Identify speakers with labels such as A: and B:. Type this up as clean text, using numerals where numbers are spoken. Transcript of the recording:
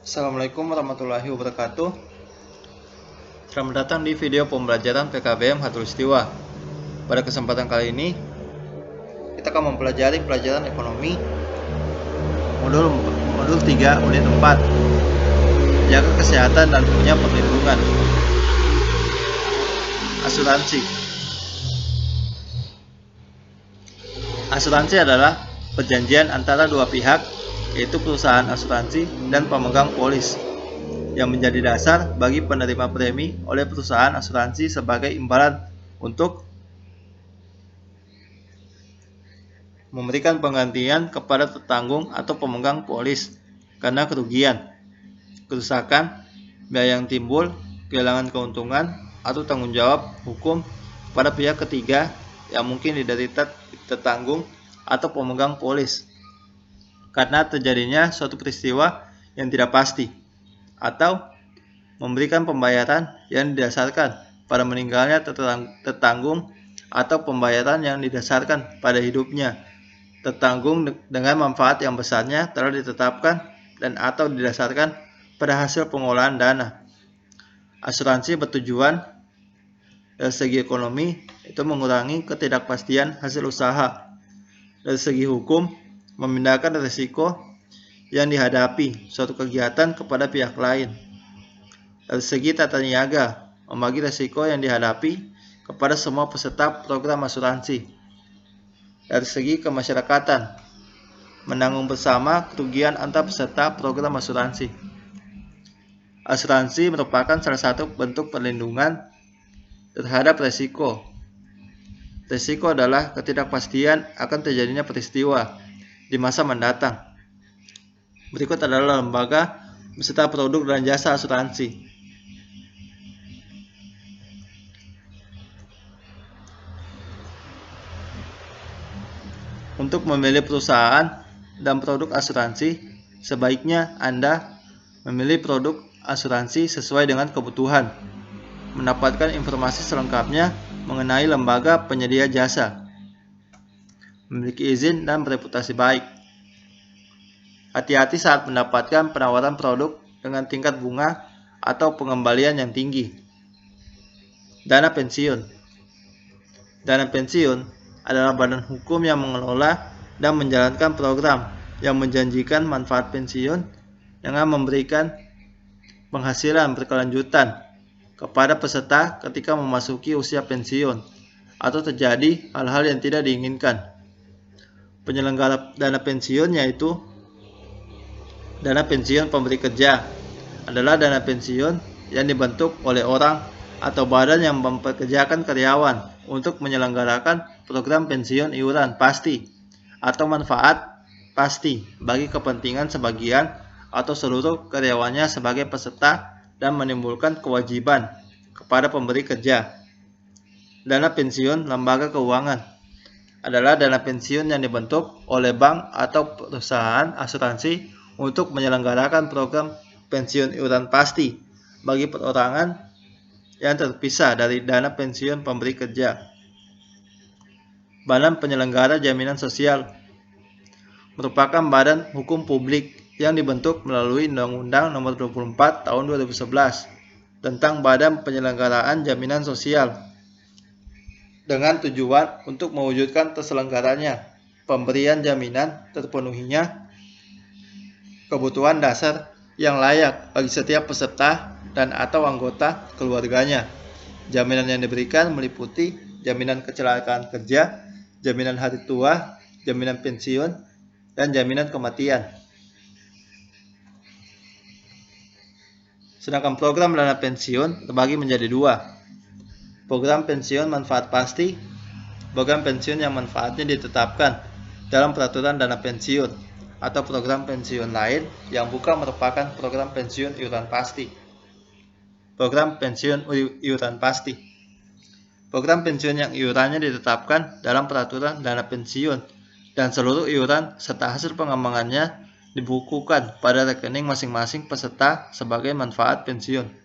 A: Assalamualaikum warahmatullahi wabarakatuh. Selamat datang di video pembelajaran PKBM Khatulistiwa. Pada kesempatan kali ini kita akan mempelajari pelajaran ekonomi modul 3 unit 4, jaga kesehatan dan punya perlindungan. Asuransi adalah perjanjian antara dua pihak, yaitu perusahaan asuransi dan pemegang polis, yang menjadi dasar bagi penerima premi oleh perusahaan asuransi sebagai imbalan untuk memberikan penggantian kepada petanggung atau pemegang polis karena kerugian, kerusakan, biaya yang timbul, kehilangan keuntungan, atau tanggung jawab hukum pada pihak ketiga yang mungkin diderita petanggung atau pemegang polis karena terjadinya suatu peristiwa yang tidak pasti, atau memberikan pembayaran yang didasarkan pada meninggalnya tertanggung atau pembayaran yang didasarkan pada hidupnya tertanggung dengan manfaat yang besarnya telah ditetapkan dan atau didasarkan pada hasil pengolahan dana. Asuransi bertujuan dari segi ekonomi itu mengurangi ketidakpastian hasil usaha. Dari segi hukum, memindahkan risiko yang dihadapi suatu kegiatan kepada pihak lain. Dari segi tata niaga, membagi risiko yang dihadapi kepada semua peserta program asuransi. Dari segi kemasyarakatan, menanggung bersama kerugian antar peserta program asuransi. Asuransi merupakan salah satu bentuk perlindungan terhadap risiko. Risiko adalah ketidakpastian akan terjadinya peristiwa di masa mendatang. Berikut adalah lembaga beserta produk dan jasa asuransi. Untuk memilih perusahaan dan produk asuransi, sebaiknya Anda memilih produk asuransi sesuai dengan kebutuhan, mendapatkan informasi selengkapnya mengenai lembaga penyedia jasa, memiliki izin dan reputasi baik. Hati-hati saat mendapatkan penawaran produk dengan tingkat bunga atau pengembalian yang tinggi. Dana pensiun. Dana pensiun adalah badan hukum yang mengelola dan menjalankan program yang menjanjikan manfaat pensiun dengan memberikan penghasilan berkelanjutan kepada peserta ketika memasuki usia pensiun atau terjadi hal-hal yang tidak diinginkan. Penyelenggara dana pensiun yaitu dana pensiun pemberi kerja adalah dana pensiun yang dibentuk oleh orang atau badan yang mempekerjakan karyawan untuk menyelenggarakan program pensiun iuran pasti atau manfaat pasti bagi kepentingan sebagian atau seluruh karyawannya sebagai peserta dan menimbulkan kewajiban kepada pemberi kerja. Dana pensiun lembaga keuangan adalah dana pensiun yang dibentuk oleh bank atau perusahaan asuransi untuk menyelenggarakan program pensiun iuran pasti bagi perorangan yang terpisah dari dana pensiun pemberi kerja. Badan Penyelenggara Jaminan Sosial merupakan badan hukum publik yang dibentuk melalui Undang-Undang Nomor 24 Tahun 2011 tentang Badan Penyelenggaraan Jaminan Sosial dengan tujuan untuk mewujudkan terselenggaranya pemberian jaminan terpenuhinya kebutuhan dasar yang layak bagi setiap peserta dan atau anggota keluarganya. Jaminan yang diberikan meliputi jaminan kecelakaan kerja, jaminan hari tua, jaminan pensiun, dan jaminan kematian. Sedangkan program dana pensiun terbagi menjadi dua. Program pensiun manfaat pasti, program pensiun yang manfaatnya ditetapkan dalam peraturan dana pensiun, atau program pensiun lain yang bukan merupakan program pensiun iuran pasti. Program pensiun iuran pasti. Program pensiun yang iurannya ditetapkan dalam peraturan dana pensiun dan seluruh iuran serta hasil pengembangannya dibukukan pada rekening masing-masing peserta sebagai manfaat pensiun.